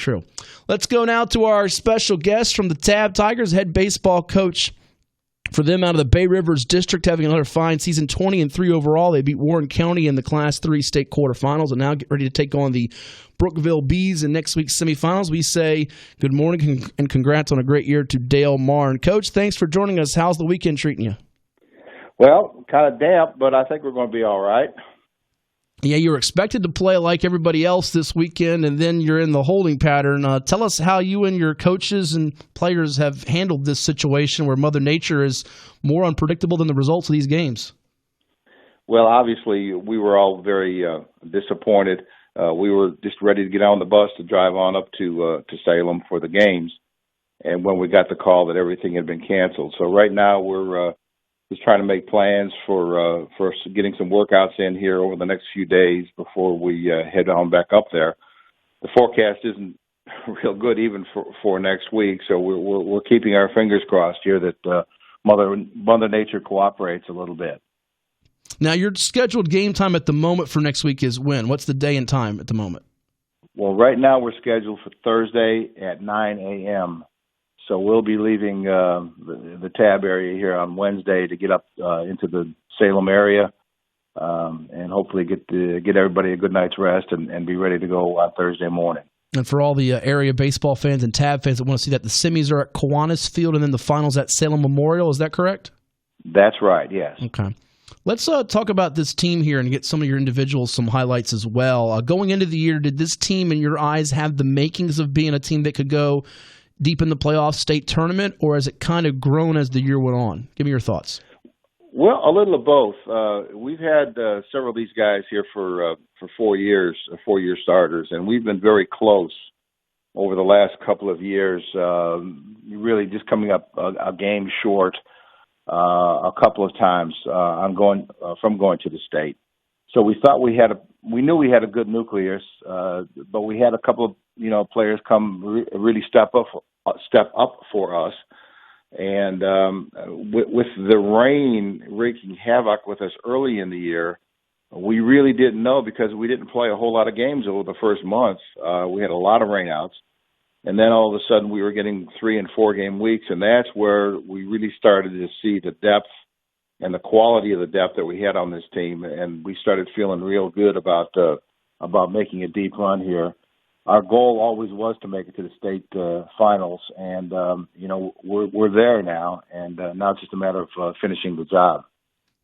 True. Let's go now to our special guest from the Tabb Tigers, head baseball coach for them out of the Bay Rivers District, having another fine season, 20-3 overall. They beat Warren County in the Class 3 state quarterfinals and now get ready to take on the Brookville Bees in next week's semifinals. We say good morning and congrats on a great year to Dale Marn. Coach, thanks for joining us. How's the weekend treating you? Well, kind of damp, but I think we're going to be all right. Yeah, you were expected to play like everybody else this weekend, and then you're in the holding pattern. Tell us how you and your coaches and players have handled this situation where Mother Nature is more unpredictable than the results of these games. Well, obviously, we were all very disappointed. We were just ready to get on the bus to drive on up to Salem for the games, and when we got the call that everything had been canceled. So right now we're just trying to make plans for getting some workouts in here over the next few days before we head on back up there. The forecast isn't real good even for next week, so we're keeping our fingers crossed here that Mother Nature cooperates a little bit. Now, your scheduled game time at the moment for next week is when? What's the day and time at the moment? Well, right now we're scheduled for Thursday at 9 a.m., so we'll be leaving the Tabb area here on Wednesday to get up into the Salem area and hopefully get everybody a good night's rest and be ready to go on Thursday morning. And for all the area baseball fans and Tabb fans that want to see that, the semis are at Kiwanis Field and then the finals at Salem Memorial. Is that correct? That's right, yes. Okay. Let's talk about this team here and get some of your individuals some highlights as well. Going into the year, did this team, in your eyes, have the makings of being a team that could go deep in the playoff state tournament, or has it kind of grown as the year went on? Give me your thoughts. Well, a little of both. We've had several of these guys here for 4 years, 4-year starters, and we've been very close over the last couple of years, really just coming up a game short a couple of times from going to the state. So we thought we knew we had a good nucleus, but we had a couple of players come really step up for us, and with the rain wreaking havoc with us early in the year, we really didn't know because we didn't play a whole lot of games over the first month. We had a lot of rainouts, and then all of a sudden we were getting 3 and 4 game weeks, and that's where we really started to see the depth and the quality of the depth that we had on this team, and we started feeling real good about making a deep run here. Our goal always was to make it to the state finals, and we're there now, and now it's just a matter of finishing the job.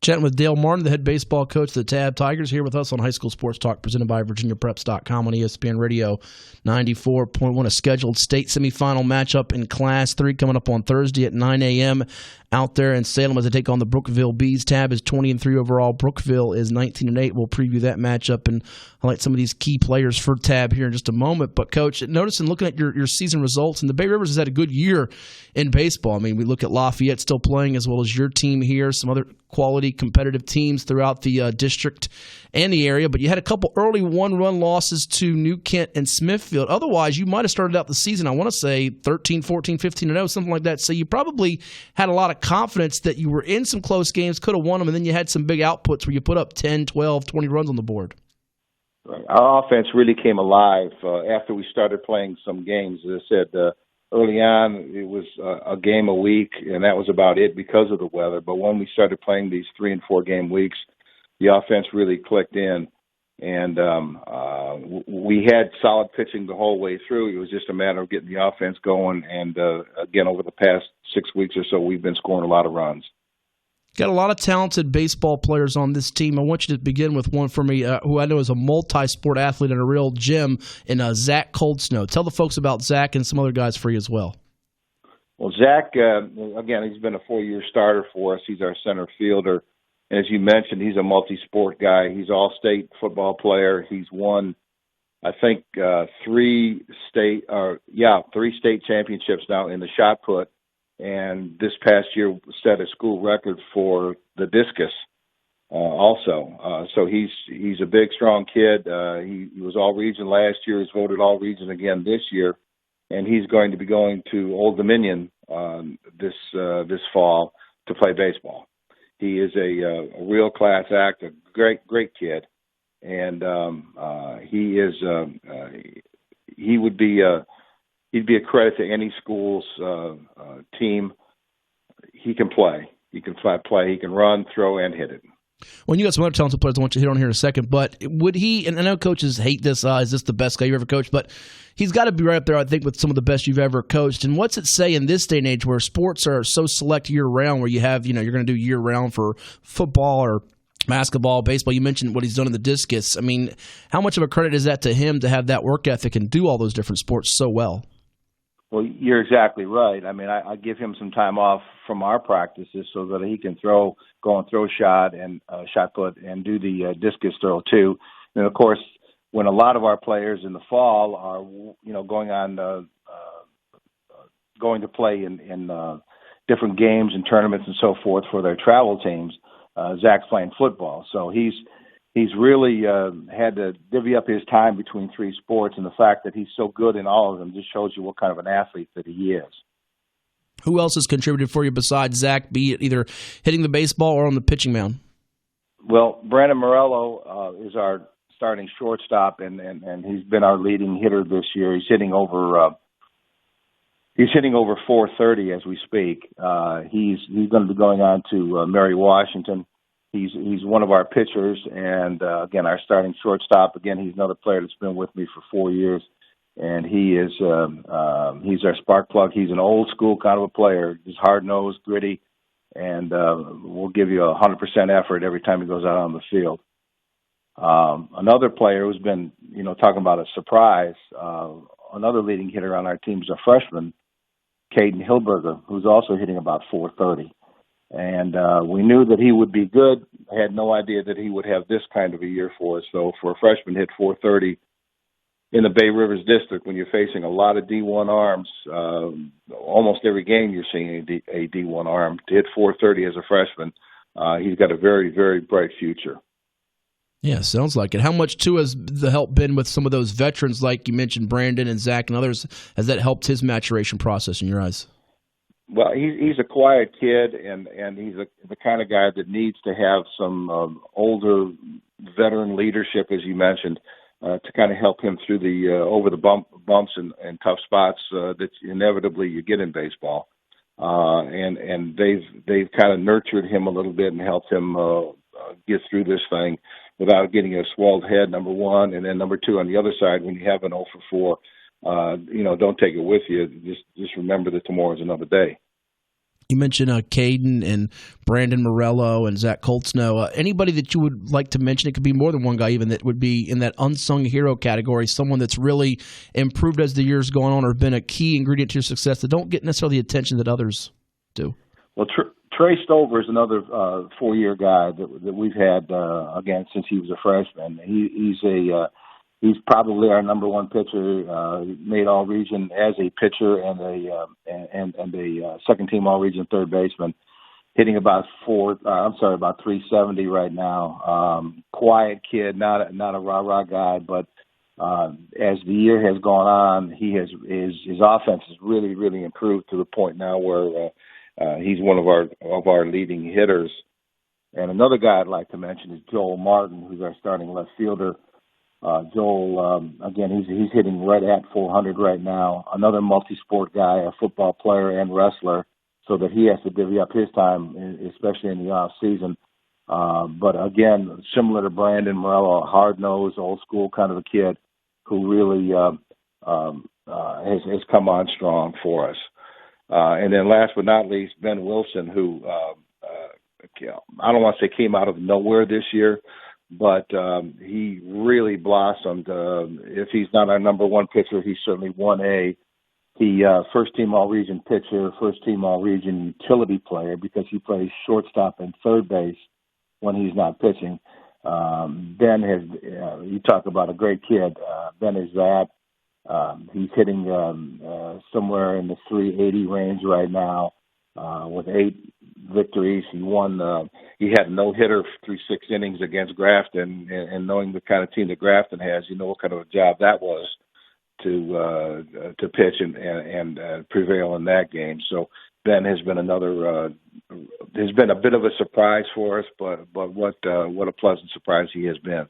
Chatting with Dale Martin, the head baseball coach of the Tabb Tigers, here with us on High School Sports Talk, presented by VirginiaPreps.com on ESPN Radio 94.1. A scheduled state semifinal matchup in Class 3 coming up on Thursday at 9 a.m. out there in Salem as they take on the Brookville Bees. Tabb is 20-3 overall. Brookville is 19-8. We'll preview that matchup and highlight some of these key players for Tabb here in just a moment. But, Coach, noticing, looking at your season results, and the Bay Rivers has had a good year in baseball. I mean, we look at Lafayette still playing as well as your team here, some other quality competitive teams throughout the district and the area, but you had a couple early one-run losses to New Kent and Smithfield. Otherwise, you might have started out the season, I want to say, 13, 14, 15-0, something like that. So you probably had a lot of confidence that you were in some close games, could have won them, and then you had some big outputs where you put up 10, 12, 20 runs on the board. Our offense really came alive after we started playing some games. As I said, early on, it was a game a week, and that was about it because of the weather. But when we started playing these 3 and 4 game weeks, the offense really clicked in, and we had solid pitching the whole way through. It was just a matter of getting the offense going, and again, over the past 6 weeks or so, we've been scoring a lot of runs. Got a lot of talented baseball players on this team. I want you to begin with one for me who I know is a multi-sport athlete and a real gem in Zach Coldsnow. Tell the folks about Zach and some other guys for you as well. Well, Zach, again, he's been a 4-year starter for us. He's our center fielder. And as you mentioned, he's a multi-sport guy. He's an all-state football player. He's won, I think, 3 state championships now in the shot put. And this past year set a school record for the discus also. So he's a big, strong kid. He was all-region last year. He's voted all-region again this year. And he's going to be going to Old Dominion this fall to play baseball. He is a real class act, a great kid. And would be he'd be a credit to any school's team. He can play. He can play. He can run, throw, and hit it. Well, you got some other talented players I want you to hit on here in a second, but would he, and I know coaches hate this, is this the best guy you ever coached, but he's got to be right up there, I think, with some of the best you've ever coached. And what's it say in this day and age where sports are so select year-round, where you have, you're going to do year-round for football or basketball, baseball? You mentioned what he's done in the discus. I mean, how much of a credit is that to him to have that work ethic and do all those different sports so well? Well, you're exactly right. I mean, I give him some time off from our practices so that he can go and throw shot put, and do the discus throw too. And of course, when a lot of our players in the fall are, going to play in different games and tournaments and so forth for their travel teams, Zach's playing football, so he's really had to divvy up his time between three sports, and the fact that he's so good in all of them just shows you what kind of an athlete that he is. Who else has contributed for you besides Zach, be it either hitting the baseball or on the pitching mound? Well, Brandon Morello is our starting shortstop, and he's been our leading hitter this year. He's hitting over 430 as we speak. He's going to be going on to Mary Washington. He's one of our pitchers, and again, our starting shortstop. Again, he's another player that's been with me for 4 years, and he's our spark plug. He's an old school kind of a player. He's hard nosed, gritty, and will give you 100% effort every time he goes out on the field. Another player who's been, talking about a surprise. Another leading hitter on our team is a freshman, Caden Hilberger, who's also hitting about 430. And we knew that he would be good. I had no idea that he would have this kind of a year for us. So for a freshman, hit 430 in the Bay Rivers District, when you're facing a lot of D1 arms, almost every game you're seeing a D1 arm, to hit 430 as a freshman, he's got a very, very bright future. Yeah, sounds like it. How much, too, has the help been with some of those veterans, like you mentioned, Brandon and Zach and others? Has that helped his maturation process in your eyes? Well, he's a quiet kid, and he's the kind of guy that needs to have some older veteran leadership, as you mentioned, to kind of help him through the over the bumps and tough spots that inevitably you get in baseball. And they've kind of nurtured him a little bit and helped him get through this thing without getting a swelled head, number one, and then number two, on the other side, when you have an 0 for 4. Don't take it with you. Just remember that tomorrow's another day. You mentioned Caden and Brandon Morello and Zach Coltsnow. Anybody that you would like to mention? It could be more than one guy even that would be in that unsung hero category, someone that's really improved as the years gone on or been a key ingredient to your success that don't get necessarily the attention that others do. Well, Trey Stover is another 4-year guy that we've had, again, since he was a freshman. He's probably our number one pitcher. Made all region as a pitcher and a second team all region third baseman, hitting about 370 right now. Quiet kid, not a rah guy, but as the year has gone on, his offense has really, really improved to the point now where he's one of our leading hitters. And another guy I'd like to mention is Joel Martin, who's our starting left fielder. Joel, again, he's hitting right at 400 right now. Another multi-sport guy, a football player and wrestler, so that he has to divvy up his time, especially in the off season. But again, similar to Brandon Morello, a hard-nosed, old-school kind of a kid who really has come on strong for us. And then last but not least, Ben Wilson, who I don't want to say came out of nowhere this year, but he really blossomed. If he's not our number one pitcher, he's certainly 1A. He first-team all-region pitcher, first-team all-region utility player because he plays shortstop and third base when he's not pitching. Ben you talk about a great kid. Ben is that. He's hitting somewhere in the 380 range right now with 8 victories. He had a no-hitter through 6 innings against Grafton, and knowing the kind of team that Grafton has, you know what kind of a job that was to pitch and prevail in that game. So Ben has been has been a bit of a surprise for us, but what a pleasant surprise he has been.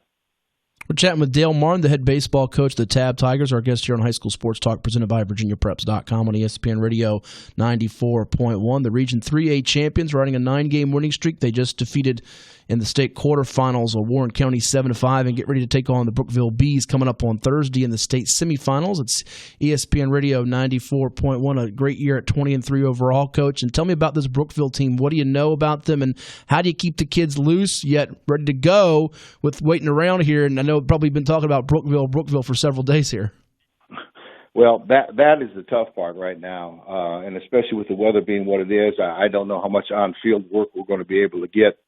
We're chatting with Dale Marn, the head baseball coach of the Tabb Tigers, our guest here on High School Sports Talk, presented by VirginiaPreps.com on ESPN Radio 94.1. The Region 3A champions riding a 9-game winning streak. They just defeated in the state quarterfinals of Warren County 7-5 and get ready to take on the Brookville Bees coming up on Thursday in the state semifinals. It's ESPN Radio 94.1, a great year at 20-3 overall, Coach. And tell me about this Brookville team. What do you know about them, and how do you keep the kids loose yet ready to go with waiting around here? And I know probably been talking about Brookville for several days here. Well, that is the tough part right now, and especially with the weather being what it is, I don't know how much on-field work we're going to be able to get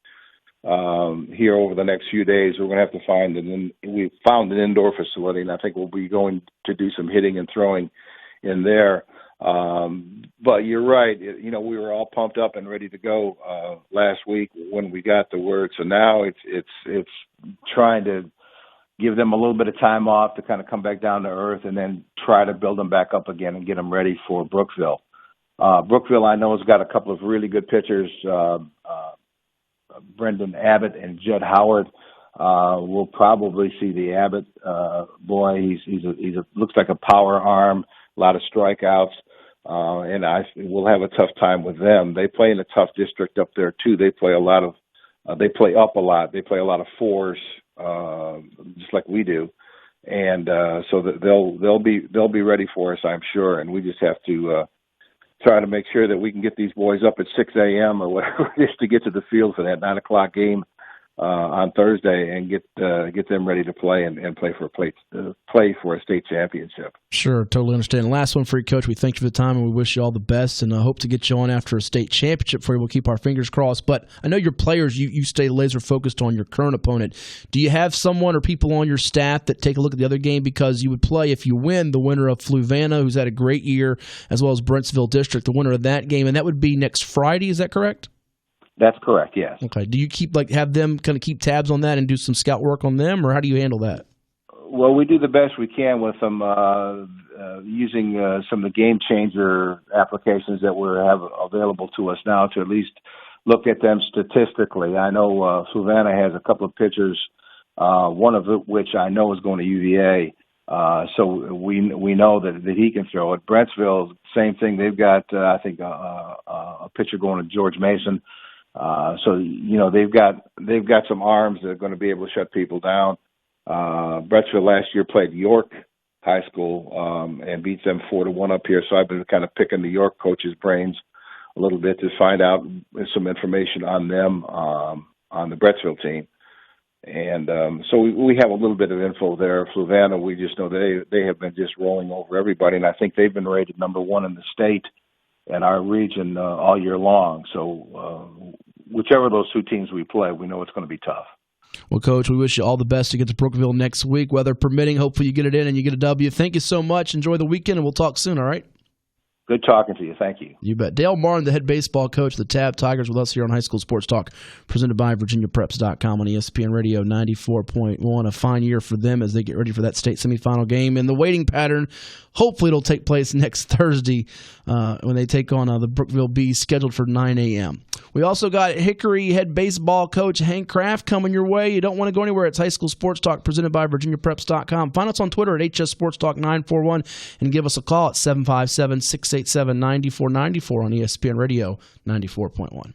here over the next few days. We're going to have to we found an indoor facility, and I think we'll be going to do some hitting and throwing in there. But you're right. We were all pumped up and ready to go last week when we got the word. So now it's trying to give them a little bit of time off to kind of come back down to earth, and then try to build them back up again and get them ready for Brookville. Brookville, I know, has got a couple of really good pitchers. Brendan Abbott and Judd Howard. We'll probably see the Abbott boy. He's looks like a power arm, a lot of strikeouts, and we'll have a tough time with them. They play in a tough district up there too. They play they play up a lot. They play a lot of fours, just like we do, and so that they'll be ready for us, I'm sure. And we just have to try to make sure that we can get these boys up at 6 a.m. or whatever it is to get to the field for that 9 o'clock game on Thursday and get them ready to play and play for a state championship. Sure, totally understand. Last one for you, Coach. We thank you for the time, and we wish you all the best, and I hope to get you on after a state championship for you. We'll keep our fingers crossed. But I know your players, you stay laser focused on your current opponent. Do you have someone or people on your staff that take a look at the other game? Because you would play, if you win, the winner of Fluvanna, who's had a great year, as well as Brentsville District, the winner of that game, and that would be next Friday. Is that correct? That's correct, yes. Okay. Do you have them kind of keep tabs on that and do some scout work on them, or how do you handle that? Well, we do the best we can with them using some of the game changer applications that we have available to us now to at least look at them statistically. I know Fluvanna has a couple of pitchers, one of which I know is going to UVA, so we know that he can throw it. Brentsville, same thing. They've got, I think, a pitcher going to George Mason. So they've got some arms that are going to be able to shut people down. Brentsville last year played York High School and beat them 4-1 up here. So I've been kind of picking the York coaches' brains a little bit to find out some information on them on the Brentsville team. And so we have a little bit of info there. Fluvanna, we just know they have been just rolling over everybody, and I think they've been rated number 1 in the state in our region all year long. So whichever of those two teams we play, we know it's going to be tough. Well, Coach, we wish you all the best to get to Brookville next week, weather permitting. Hopefully you get it in and you get a W. Thank you so much. Enjoy the weekend, and we'll talk soon, all right? Good talking to you. Thank you. You bet. Dale Marn, the head baseball coach of the Tabb Tigers, with us here on High School Sports Talk, presented by VirginiaPreps.com on ESPN Radio 94.1. A fine year for them as they get ready for that state semifinal game. And the waiting pattern, hopefully it'll take place next Thursday when they take on the Brookville Bees, scheduled for 9 a.m. We also got Hickory head baseball coach Hank Kraft coming your way. You don't want to go anywhere. It's High School Sports Talk, presented by VirginiaPreps.com. Find us on Twitter at HS Sports Talk 941 and give us a call at 757-687-9494 on ESPN Radio 94.1.